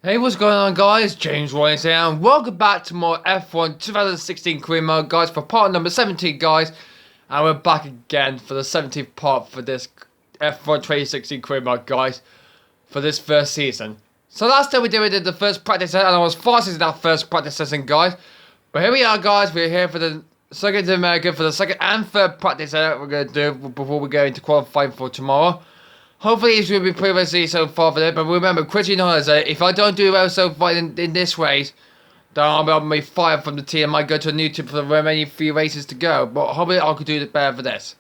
Hey, what's going on, guys? James Williams here, and welcome back to more F1 2016 career mode, guys, for part number 17, guys. And we're back again for the 17th part for this F1 2016 career mode, guys, for this first season. So last time we did the first practice session, and I was fastest in that first practice session, guys. But here we are, guys. We're here for the second to America for the second and third practice session we're going to do before we go into qualifying for tomorrow. Hopefully it's going to be pretty much so far for it, but remember, quitting holiday, if I don't do well so far in this race, then I'll be fired from the team. I might go to a new team for the remaining 3 races to go, but hopefully I could do it better for this.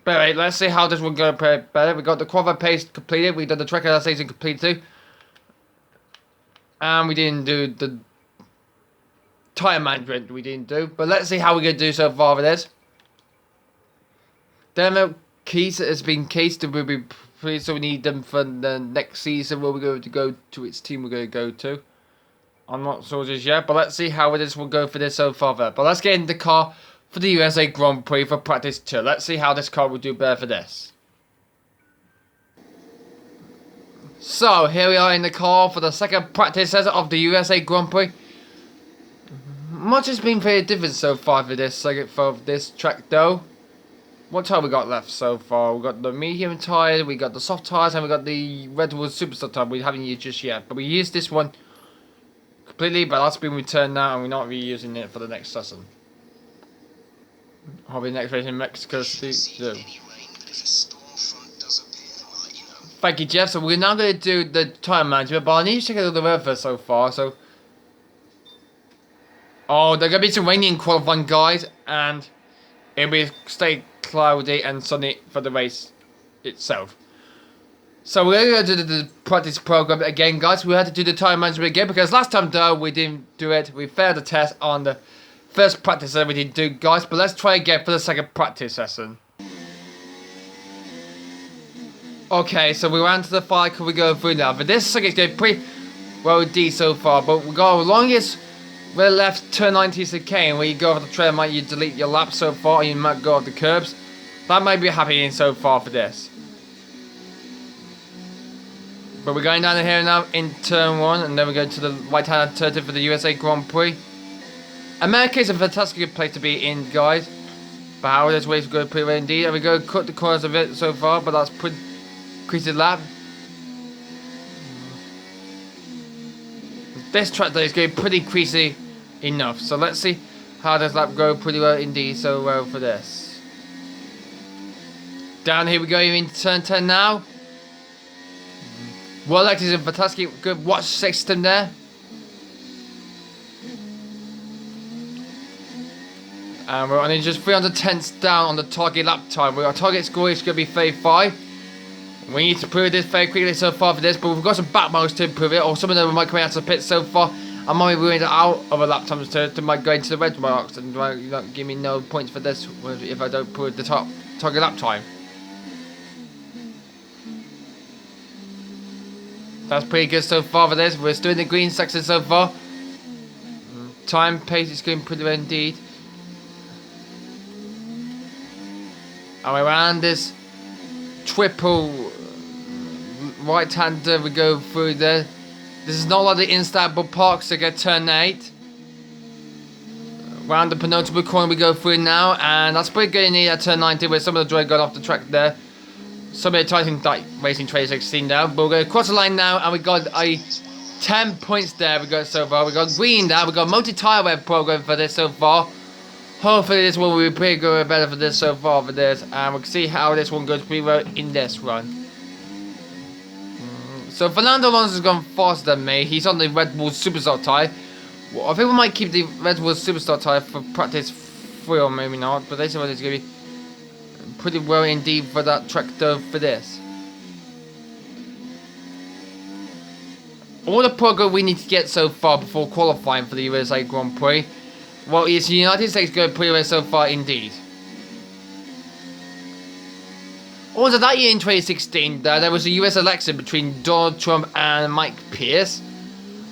But anyway, let's see how this one goes better. We got the qualifying pace completed, we done the track adaptation completed too. And we didn't do the tyre management, we didn't do, but let's see how we're going to do so far for this. Demo keys has been cased and will be free, so we need them for the next season where we're going to go to its team we're going to go to. I'm not sure just yet, but let's see how this will go for this so far there. But let's get in the car for the USA Grand Prix for practice 2. Let's see how this car will do better for this. So here we are in the car for the second practice session of the USA Grand Prix. Much has been very different so far for this track though. What tyre we got left so far? We got the medium tyre, we got the soft tyres, and we got the Red Bull Superstar tyre we haven't used just yet. But we used this one completely, but that's been returned now, and we're not reusing it for the next session. Probably next race in Mexico City. Thank you, Jeff. So we're now going to do the tyre management, but I need to check out the weather so far. So, oh, there's going to be some rain in qualifying, guys, and it'll be stay cloudy and sunny for the race itself. So we're going to do the practice program again, guys. We had to do the time management again because last time though we didn't do it. We failed the test on the first practice that we didn't do, guys. But let's try again for the second practice session. Okay, so we ran to the 5. Can we go through now? But this second's going pretty well D so far. But we got our longest. We're left turn 90 to K, and when you go over the trail, might you delete your lap so far, and you might go off the curbs. That might be happening so far for this. But we're going down here now in turn 1, and then we go to the right-hand turn for the USA Grand Prix. America is a fantastic place to be in, guys. But how this race going pretty well indeed. And we go cut the corners of it so far, but that's pretty creasy lap. This track though is going pretty creasy enough, so let's see how this lap go pretty well indeed, so well for this. Down here we go into turn 10 now. Well, that is a fantastic good watch system there. And we're only just 300 tenths down on the target lap time. Our target score is going to be 35. We need to prove this very quickly so far for this, but we've got some back marks to improve it, or some of them might come out of the pit so far. I might be running out of a lap time to might go into the red marks and not give me no points for this if I don't prove the top target lap time. That's pretty good so far for this. We're still in the green section so far. Time pace is going pretty well indeed. And we're around this triple right-hander we go through there. This is not like the Istanbul Park, so get turn 8. Round the penultimate corner we go through now, and that's pretty good indeed at turn 19 where some of the drag got off the track there. Some of the Titan Racing 2016 now, but we're going to cross the line now, and we got a 10 points there we got so far. We got green there, we got multi-tire web program for this so far. Hopefully this one will be pretty good and better for this so far for this, and we'll see how this one goes pretty well in this run. So Fernando Alonso's gone faster than me. He's on the Red Bull Superstar tyre. Well, I think we might keep the Red Bull Superstar tyre for practice 3 or maybe not, but this one is going to be pretty well indeed for that track though for this. All the progress we need to get so far before qualifying for the USA Grand Prix. Well, yes, the United States going pretty well so far indeed. Also, that year in 2016, there was a US election between Donald Trump and Mike Pence,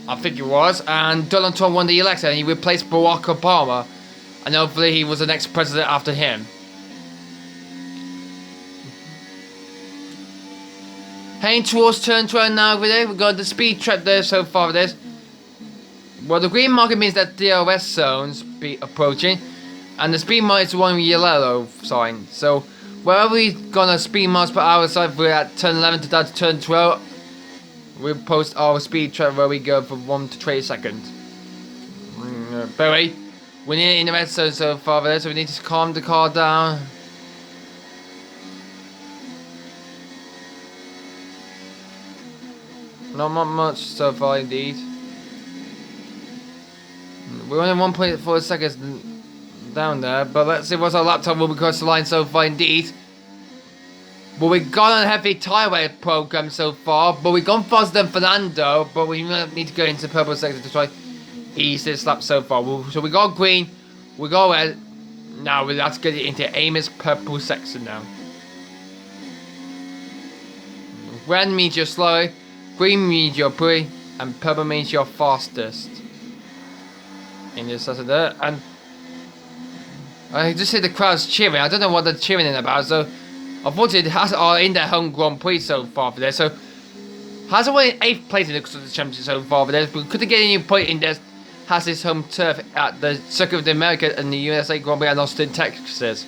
I think it was, and Donald Trump won the election and he replaced Barack Obama, and hopefully he was the next president after him. Heading towards turn 12 now over there. We've got the speed trap there so far for this. Well, the green marker means that DRS zones be approaching. And the speed mark is the one with yellow sign. So, wherever we've gone a speed miles per hour side, we're at turn 11 to down to turn 12. We'll post our speed trap where we go from 1 to 20 seconds. Barry, we're near in the red zone so far there, so we need to calm the car down. Not much so far indeed. We're only 1.4 seconds down there, but let's see what's our laptop will be across the line so far indeed. Well, we've gone on a heavy tyre wear program so far, but we've gone faster than Fernando, but we need to go into the purple sector to try ease this lap so far. So we got green, we got red, now we'll have to get it into Amy's purple section now. Red means you're slow, green means you're Prix, and purple means you're fastest. In this section there, and I just see the crowd's cheering. I don't know what they're cheering about, so unfortunately, it has our in their home Grand Prix so far for this. So, has won 8th place in the championship so far for this, but couldn't get any point in this. Has his home turf at the Circuit of America and the USA Grand Prix at Austin, Texas.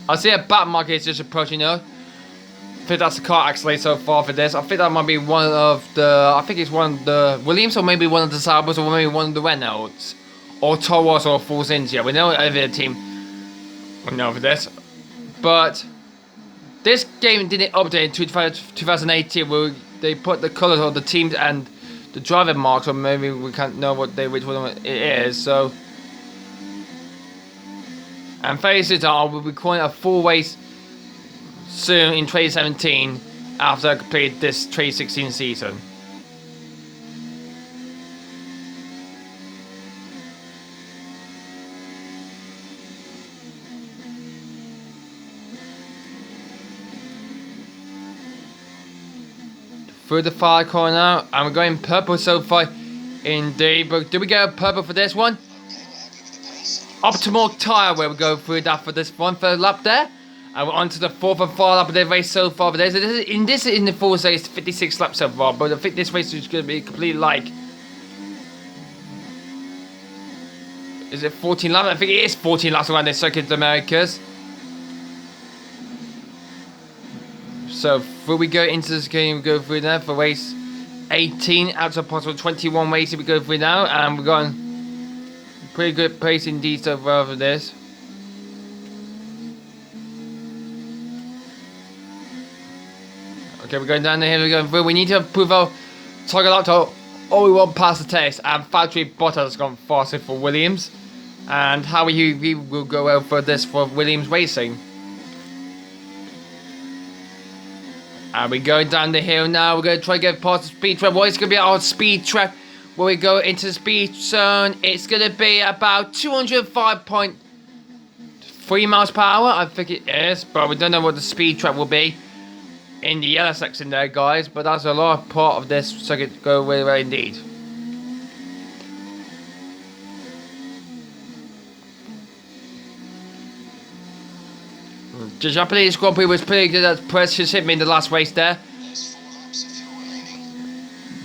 I see a back market is just approaching us. I think that's the car actually so far for this. I think that might be one of the. I think it's one of the Williams, or maybe one of the Saubers, or maybe one of the Renaults, or Taurus, or Force India. We know every team. We know for this, but this game didn't update in 2018 where they put the colours of the teams and the driving marks, or maybe we can't know which one it is. So, and very soon we'll be calling a full race soon in 2017 after I completed this 2016 season. Through the far corner now, and we're going purple so far indeed, but do we go purple for this one? Optimal tyre where we go through that for this one, third lap there. And we're on to the 4th and final lap of the race so far. But this is in the full race, 56 laps so far. But I think this race is going to be completely like. Is it 14 laps? I think it is 14 laps around the Circuit of Americas. So, before we go into this game, we go through there for race 18 out of possible 21 races we go through now. And we're going pretty good pace indeed so far for this. Okay, we're going down the hill, we're going through. We need to improve our target laptop, or we won't pass the test. And factory Bottas has gone faster for Williams. And how we will go out for this for Williams Racing. And we're going down the hill now. We're going to try to get past the speed trap. What is going to be our speed trap? When we go into the speed zone, it's going to be about 205.3 miles per hour. I think it is, but we don't know what the speed trap will be in the yellow section there, guys, but that's a lot of part of this circuit go away right indeed. The Japanese Grand Prix was pretty good at press. Just hit me in the last race there.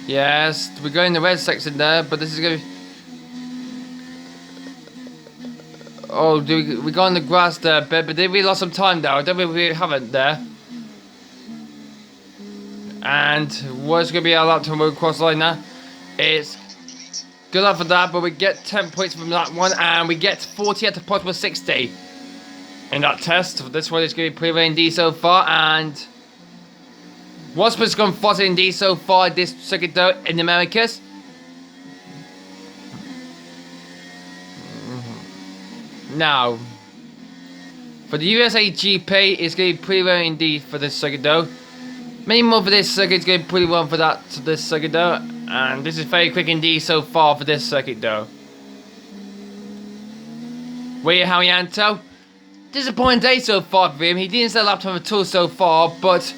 Yes, we're going in the red section there, but this is going to be. Oh, we got on the grass there, but did we lost some time there? I don't think we haven't there. And what's going to be our lap time across the line now? It's good luck for that, but we get 10 points from that one, and we get 40 out of possible 60 in that test. This one is going to be pretty indeed so far, and Wasper's gone faster indeed so far this circuit though in the Americas. Now, for the USA GP, it's going to be pretty well indeed for this circuit though. Many more for this circuit is going pretty well for that to this circuit though. And this is very quick indeed so far for this circuit though. Wait, Harianto. Disappointing day so far for him. He didn't set a lap time at all so far, but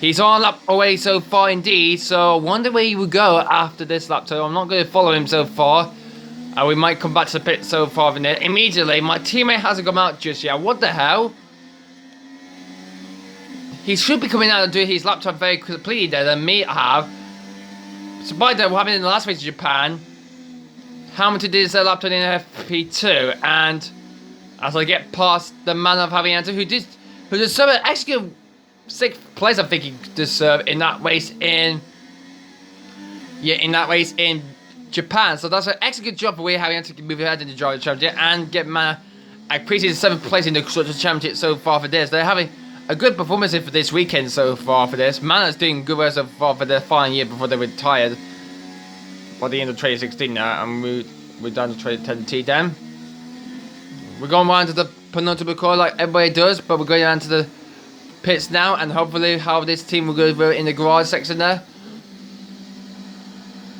he's on a lap away so far indeed. So I wonder where he will go after this lap time. I'm not going to follow him so far. We might come back to the pit so far in it. Immediately, my teammate hasn't come out just yet. What the hell? he should be coming out and doing his lap time very completely there than me have. So by that, what happened in the last race in Japan, Hamilton did his lap time in FP2, and as I get past the man of Javier, who deserved an extra 6th place, I think he deserved in that race in Japan. So that's an excellent job for where Javier to move ahead in the Driver Championship and get man a Prix 7th place in the Constructors Championship so far for this. They're having a good performance for this weekend so far for this. Mana's doing good work so far for their final year before they retired by the end of 2016 now, and we're down to 2010 then. We're going round to the penultimate call like everybody does, but we're going down to the pits now, and hopefully how this team will go through in the garage section there.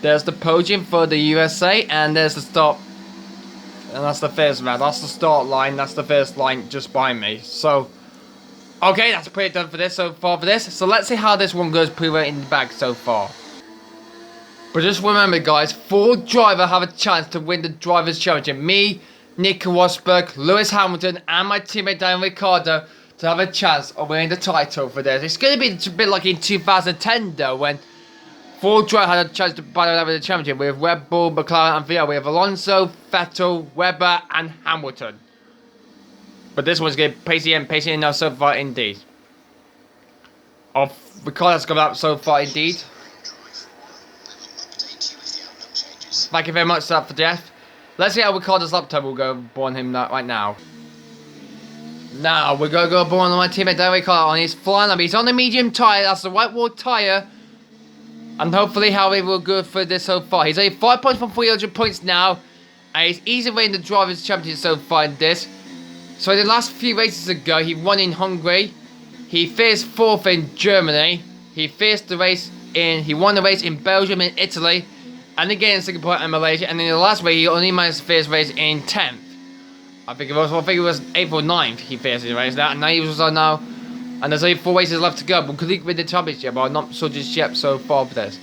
There's the podium for the USA, and there's the start, and that's the first round. That's the start line, that's the first line just behind me. So, okay, that's pretty done for this so far for this. So let's see how this one goes pretty well in the bag so far. But just remember guys, 4 drivers have a chance to win the Drivers' Championship. Me, Nico Rosberg, Lewis Hamilton, and my teammate Daniel Ricciardo to have a chance of winning the title for this. It's going to be a bit like in 2010 though, when 4 drivers had a chance to battle over the championship with Red Bull, McLaren, and Ferrari. We have Alonso, Vettel, Webber, and Hamilton. But this one's getting pacey enough so far indeed. Ricciardo's gone up so far indeed. Thank you very much for Jeff. Let's see how Ricciardo's lap time will go on him right now. Now we're going to go on my teammate Daniel Ricciardo on his flying up. He's on the medium tyre, that's the white wall tyre. And hopefully how he will go for this so far. He's only 5 points from 300 points now. And he's easily winning the Drivers' Championship so far in this. So in the last few races ago, he won in Hungary. He finished 4th in Germany. He won the race in Belgium and Italy. And again in Singapore and Malaysia. And in the last race, he only managed to finish race in 10th. I think it was 8th or 9th he finished the race now. And now he was now. And there's only 4 races left to go. But could he win the championship? But I'm not sure just yet so far for this.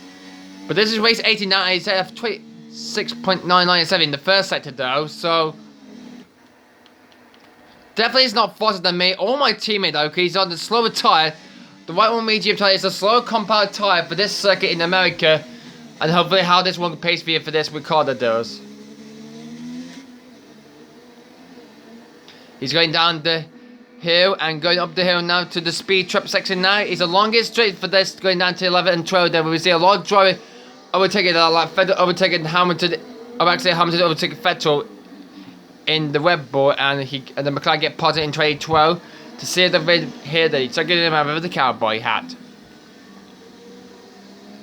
But this is race 18 now. And he's at 26.997 in the first sector though. So definitely is not faster than me or my teammate though. Because he's on the slower tyre. The white one medium tyre is a slower compound tyre for this circuit in America. And hopefully how this one pace for you for this Ricciardo does. He's going down the hill and going up the hill now to the speed trap section now. It's the longest straight for this going down to 11 and 12 there. We see a lot of driving overtaking like Vettel overtaking Hamilton. Hamilton overtaking Vettel in the Red Bull, and the McLaren get positive in 2012 to see the red here that he's taking him out with the cowboy hat.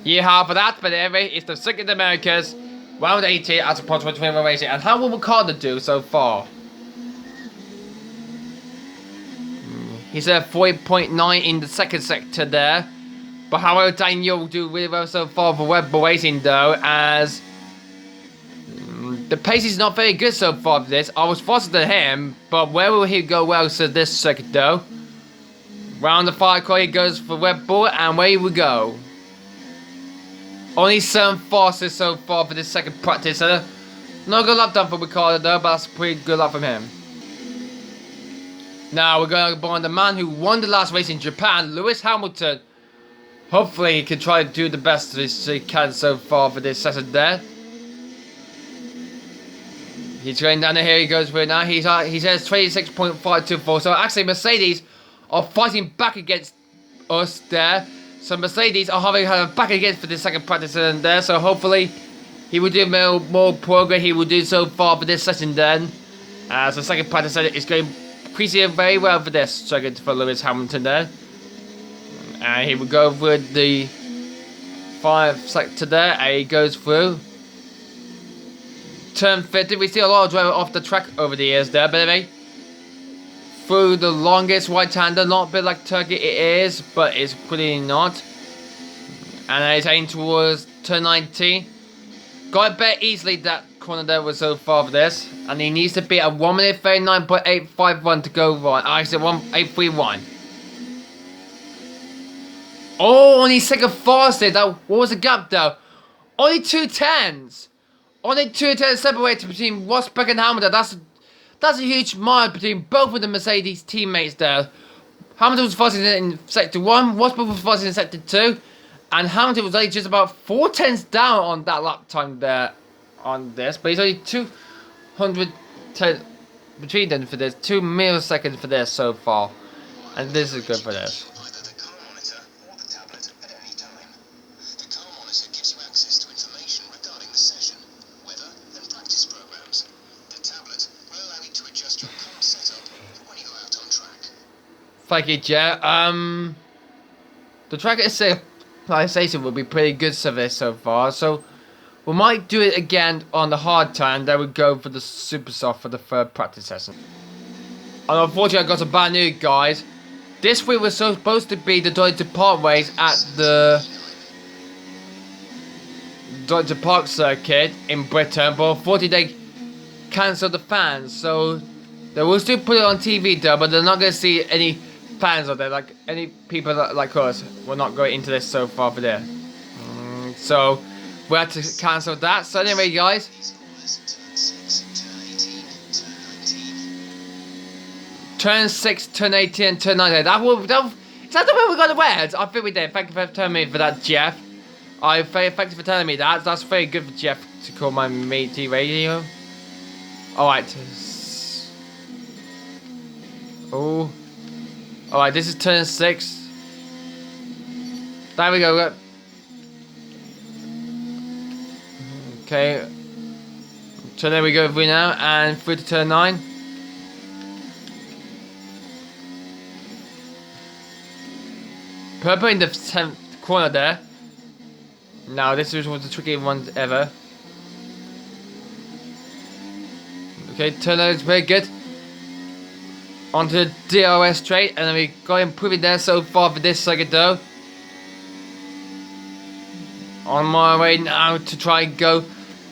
Yeehaw for that, but anyway, it's the Circuit of the Americas, round 18 at a point 21 racing. And how will Ricciardo do so far? He's at 40.9 in the second sector there. But how will Daniel will do really well so far for Red Bull Racing though, as the pace is not very good so far for this. I was faster than him, but where will he go well to this circuit though? Round the 5 car he goes for Red Bull, and where he will go. Only 7 fastest so far for this second practice. Not a good lap done for Ricciardo though, but that's a pretty good lap from him. Now we're going to go on the man who won the last race in Japan, Lewis Hamilton. Hopefully he can try to do the best he can so far for this session there. He's going down the hill, he goes for it now. He says 26.524. So actually Mercedes are fighting back against us there. So Mercedes are having back against for this second practice in there. So hopefully he will do more progress he will do so far for this session then. As the second practice is going pretty very well for this circuit for Lewis Hamilton there. And he will go through the 5 sector there, and he goes through turn 50. We see a lot of drivers off the track over the years there, baby. Through the longest right-hander, not a bit like Turkey it is, but it's pretty not. And he's heading towards turn 19. Got it bet easily that corner there was so far for this. And he needs to be at 1 minute 39.851 to go right. I said 1.831. Oh, only second fastest. What was the gap though? Only 2/10s. Only 2/10 separated between Rosberg and Hamilton. That's a huge margin between both of the Mercedes teammates there. Hamilton was fastest in Sector 1, Rosberg was fastest in Sector 2, and Hamilton was only just about 4 tenths down on that lap time there on this, but he's only 200 between them for this, 2 milliseconds for this so far, and this is good for this. Thank you, Jeff. The track stabilization will be pretty good for this so far, so we might do it again on the hard time, then we go for the super soft for the third practice session. And unfortunately I got some bad news, guys. This week was supposed to be the Deutsche Park race at the Deutsche Park circuit in Britain, but unfortunately they cancelled the fans, so they will still put it on TV though, but they're not going to see any fans out there, like any people like us will not go into this so far for there. So we had to cancel that. So anyway, guys, turn 6, turn 18, and turn 19. Is that the way we got the words? I think we did. Thank you for telling me for that, Jeff. Thank you for telling me that. That's very good for Jeff to call my matey radio. Alright. Oh. Alright, this is turn 6. There we go. Okay. So there we go through now, and through to turn 9. Purple in the 10th corner there. Now this was one of the tricky ones ever. Okay, turn 9 is very good. Onto the DRS straight, and then we got improving there so far for this circuit though. On my way now to try and go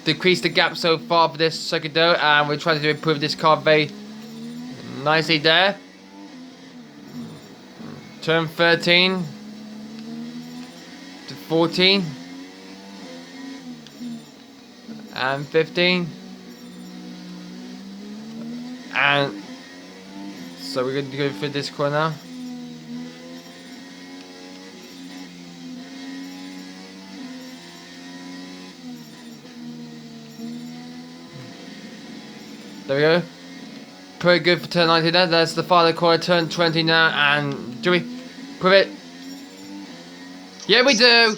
decrease the gap so far for this circuit though, and we're trying to improve this car very nicely there. Turn 13 to 14 and 15, and so we're going to go through this corner now. There we go. Pretty good for turn 19 there. That's the final corner, turn 20 now. And do we prove it? Yeah, we do.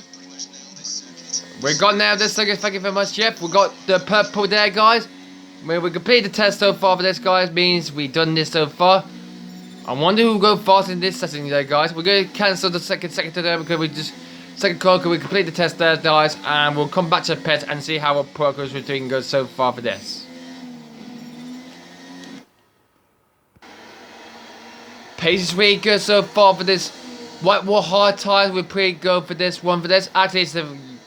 We got now this circuit. Thank you very much, Jeff. We got the purple there, guys. We completed the test so far for this, guys. Means we've done this so far. I wonder who will go fast in this session there, guys. We're going to cancel the second there because we just second call because we complete the test there, guys, and we'll come back to the pit and see how our progress we're doing goes so far for this. Pace is really good so far for this. Whitewall hard tires, we're pretty good for this one. For this, actually, it's the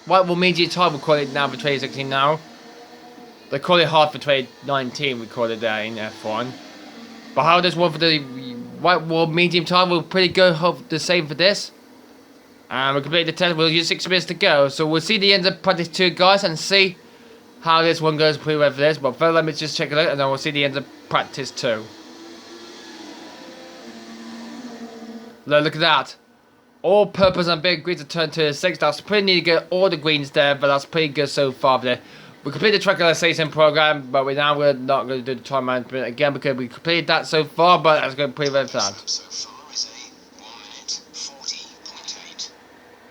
Whitewall medium tire. We call it now for 2016 now. They call it hard for 2019. We call it there in F1. But how this one for the Whitewall medium tire, we're pretty good. Hope the same for this. And we'll complete the test. We'll use 6 minutes to go. So we'll see the end of practice 2, guys, and see how this one goes pretty well for this. But first, let me just check it out, and then we'll see the end of practice 2. Look at that. All purples and big greens are turned to 6. That's pretty neat to get all the greens there, but that's pretty good so far there. We completed the track analyzation program, but we're not going to do the time management again because we completed that so far, but that's going to be pretty well flat.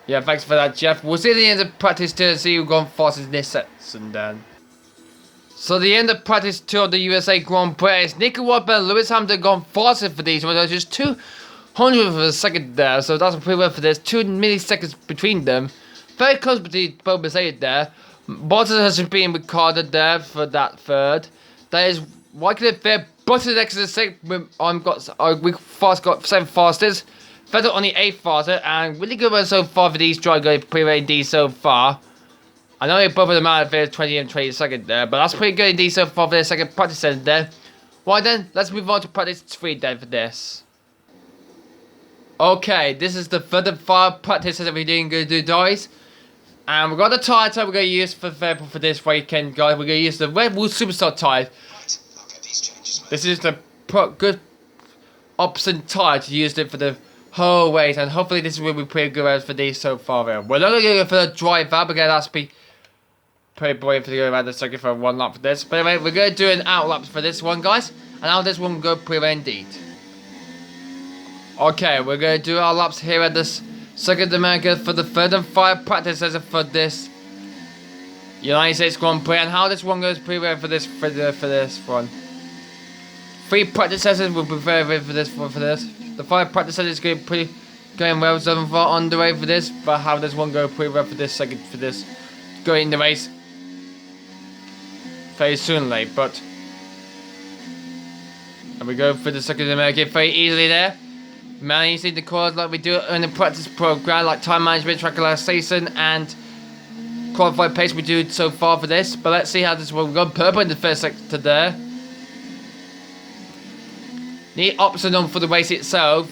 Yeah, thanks for that, Jeff. We'll see the end of practice 2 and see who's gone fastest in this section then. So the end of practice 2 of the USA Grand Prix is Nico Rosberg and Lewis Hamilton gone fastest for these, but there's just 200th of a second there, so that's pretty well for this. 2 milliseconds between them. Very close between both Mercedes there. Bottas has been recorded there for that third. That is Wycliffe there. Bottas next to the 6th. We got 7th fastest. Vettel on the 8th fastest. And really good one so far for these drivers going pretty well indeed so far. I know both of them out there 20 and 22nd there, but that's pretty good indeed so far for the second practice session there. Right then, let's move on to practice 3 then for this. Okay, this is the third and final practice that we're doing good, guys. And we've got the tyre type we're going to use for this weekend, guys. We're going to use the Red Bull Superstar tyre. Right, I'll get these changes, mate. This is the good opposite tyre to use it for the whole race, and hopefully this will be pretty good for these so far. We're not going to go for the driver because that's pretty boring for to go around the circuit for one lap for this. But anyway, we're going to do an out lap for this one, guys, and how this one will go pretty well indeed. Okay, we're going to do our laps here at this Circuit America for the third and final practice session for this United States Grand Prix, and how this one goes pretty well for this one. 3 practice sessions will be very good for this one. The 5 practice sessions going well so far on the way for this, but how this one go pretty well for this going in the race very soonly. But and we go for the Circuit America very easily there. Managing the cars like we do in the practice program, like time management, track relaxation, and qualified pace we do so far for this. But let's see how this will go. Purple in the first sector there. Need option on for the race itself,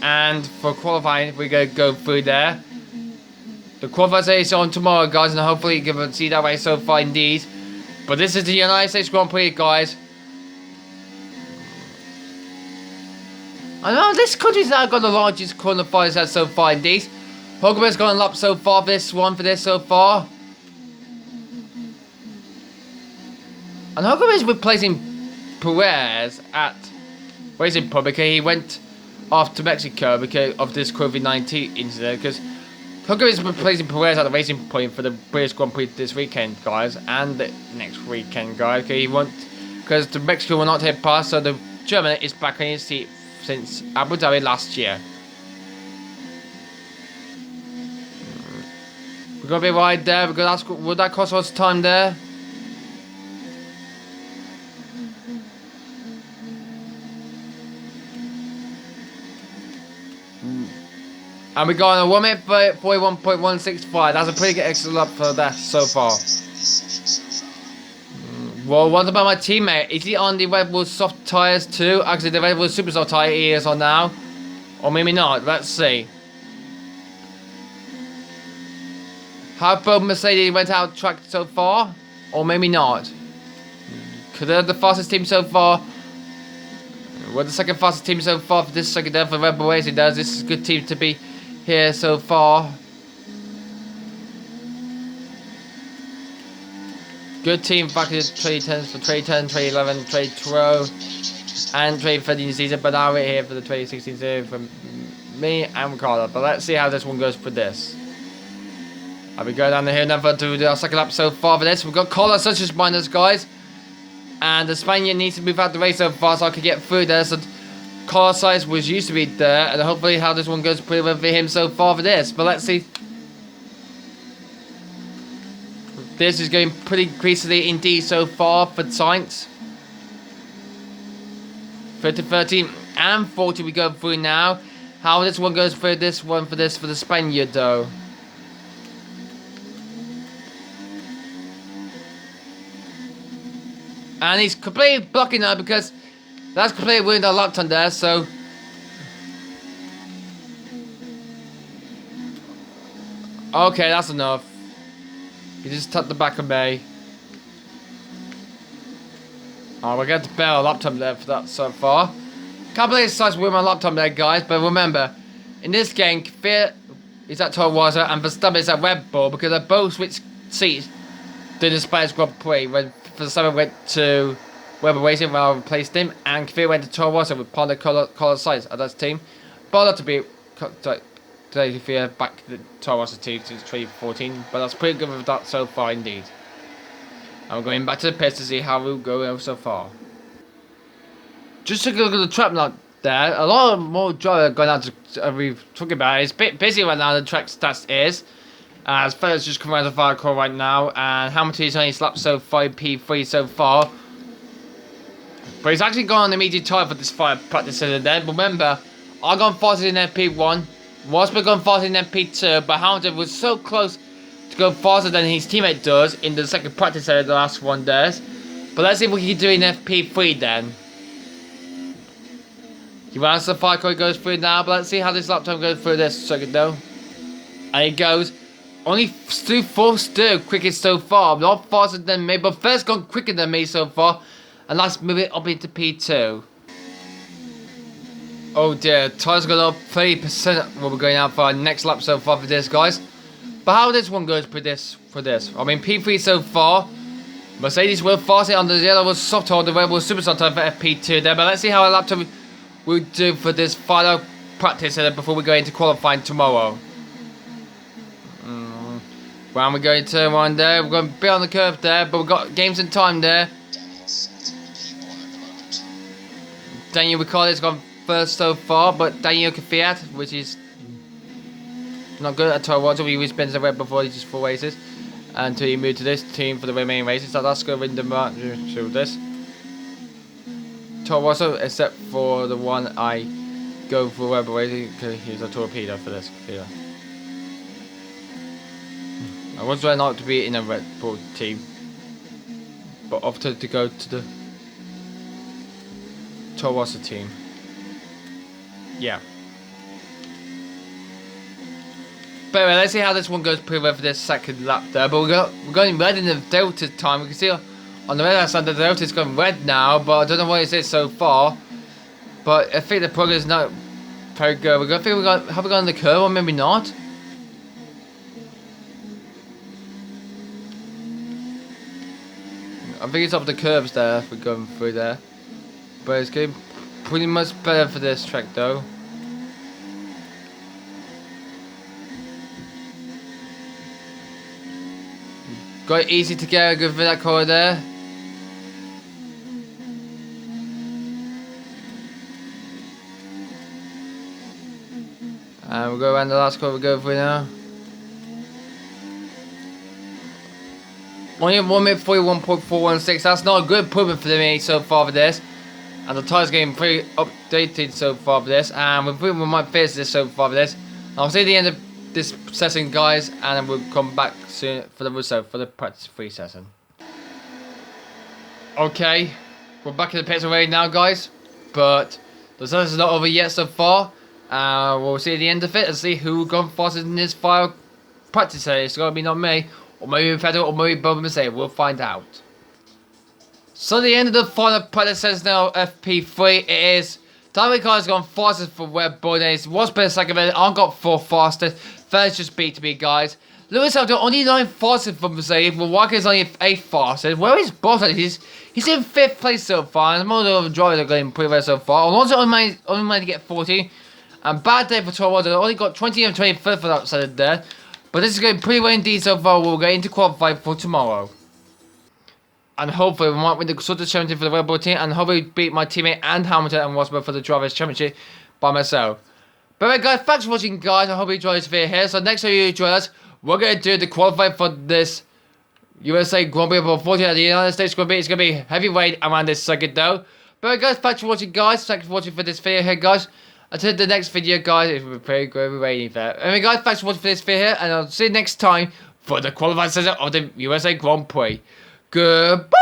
and for qualifying we're going to go through there. The qualifiers is on tomorrow, guys, and hopefully you can see that race so far indeed. But this is the United States Grand Prix, guys. I know this country's now got the largest qualifiers so far indeed. Hulkenberg's got a lap so far for this so far. And Hulkenberg's replacing Perez at Racing Point because he went off to Mexico because of this COVID-19 incident. Because Hulkenberg's replacing Perez at the Racing Point for the British Grand Prix this weekend, guys, and the next weekend, guys. Because the Mexico will not take part, so the German is back on his seat since Abu Dhabi last year. We're gonna be right there because would that cost us time there? And we got on a 1 minute 41.165. That's a pretty good excellent lap for that so far. Well, what about my teammate? Is he on the Red Bull soft tyres too? Actually, the Red Bull super soft tyre he is on now. Or maybe not. Let's see. How about Mercedes went out track so far? Or maybe not. Could they have the fastest team so far? We're the second fastest team so far for this second day for Red Bull Racing. This is a good team to be here so far. Good team back in the 2010s for 2010, 2011, 2012, and 2013 season, but now we're here for the 2016 season from me and Ricardo. But let's see how this one goes for this. I'll be going down the hill now to do our second lap so far for this. We've got Carlos Sanchez behind us, guys, and the Spaniard needs to move out the race so far so I can get through there. So Carlos Sainz was used to be there, and hopefully how this one goes pretty well for him so far for this. But let's see. This is going pretty greasily indeed so far for Sainz. 30, 13, and 40 we go through now. How this one goes for this one for the Spaniard though. And he's completely blocking now because that's completely ruined our lap time there, so. Okay, that's enough. He just tapped the back of me. Oh, we're going to bail a lap time there for that so far. Can't believe it's such with my lap time there, guys. But remember, in this game, Kvyat is at Toro Rosso and Verstappen is at Red Bull because they both switched seats during the Spanish Grand Prix when Verstappen went to Red Bull Racing where I replaced him, and Kvyat went to Toro Rosso with partner Carlos Sainz at that team. But not to be Kvyat back to the Toro Rosso team since 2014, but that's pretty good with that so far indeed. I'm going back to the pits to see how we'll go so far. Just to look at the track now there, a lot more drivers going out to we've talking about it. It's a bit busy right now, the track stats is. As fellas just come around the fire car right now, and Hamilton is only slapped so 5P3 so far. But he's actually gone on the medium tyre for this fire practice session then. But remember, I gone faster in FP1, Rosberg gone faster in FP2, but Hamilton was so close to go faster than his teammate does in the second practice session, the last one does. But let's see what he can do in FP3 then. He runs the fire car, he goes through now, but let's see how this lap time goes through this second though. And he goes. Only fourth quickest so far, not faster than me, but first gone quicker than me so far, and let's move it up into P2. Oh dear, tire's got up 30%. We'll be going out for our next lap so far for this, guys. But how this one goes for this? I mean, P3 so far. Mercedes will fast it on the yellow was soft hold, the Red Bull super soft hold for FP2 there. But let's see how our lap time will do for this final practice before we go into qualifying tomorrow. Well, we're going to turn one there. We're going to be on the curve there, but we've got games and time there. Daniel Ricciardo's gone first so far, but Daniel Fiat, which is not good at Toro. He was been the Red before he just 4 races until he moved to this team for the remaining races. So let's go win the match through this. Toro Rosso, except for the one I go for Red racing because he's a torpedo for this. Yeah. I was trying not to be in a Red Bull team, but opted to go to the Toro Rosso team. Yeah. But anyway, let's see how this one goes pretty well for this second lap there. But we're going red in the Delta time. We can see on the red side the Delta is going red now, but I don't know what it is so far. But I think the progress is not very good. Have we gone on the curve or maybe not? I think it's up the curves there if we're going through there. But it's getting pretty much better for this track though. Got it easy to get a good for that corner there. And we'll go around the last corner we go for now. Only 1 minute 41.416. That's not a good improvement for me so far for this. And the tire's getting pretty updated so far for this. And we might finish this so far for this. I'll see the end of this session, guys, and then we'll come back soon for the practice 3 session. Okay, we're back in the pits already now, guys. But the session's not over yet so far. We'll see at the end of it and see who gone faster in this final practice session. It's gonna be not me. Or maybe Federer or maybe Bob Mercedes. We'll find out. So the end of the final practice says now FP3. It is Daniel Ricciardo's gone fastest for Red Bull. It was been second. I got 4 fastest. Third just beat to me, guys. Lewis Hamilton only 9 fastest for Mercedes. But Walker is only 8 fastest. Where is Bottas? He's in 5th place so far. And most of the drivers are going pretty well so far. Alonso only managed to get 14. And bad day for Toro Rosso. Only got 20 and 23rd for that side there. But this is going pretty well indeed so far. We'll get into qualifying for tomorrow. And hopefully we might win the Constructors' Championship for the Red Bull team. And hopefully beat my teammate and Hamilton and Rosberg for the Drivers' Championship by myself. But anyway, guys, thanks for watching, guys. I hope you enjoyed this video here. So next time you join us, we're going to do the qualifying for this USA Grand Prix. But unfortunately, the United States Grand Prix is going to be heavyweight around this second though. But anyway, guys, thanks for watching, guys. Thanks for watching for this video here, guys. Until the next video, guys, it will be pretty good rainy there. Anyway, guys, thanks for watching for this video here, and I'll see you next time for the qualifying session of the USA Grand Prix. Goodbye!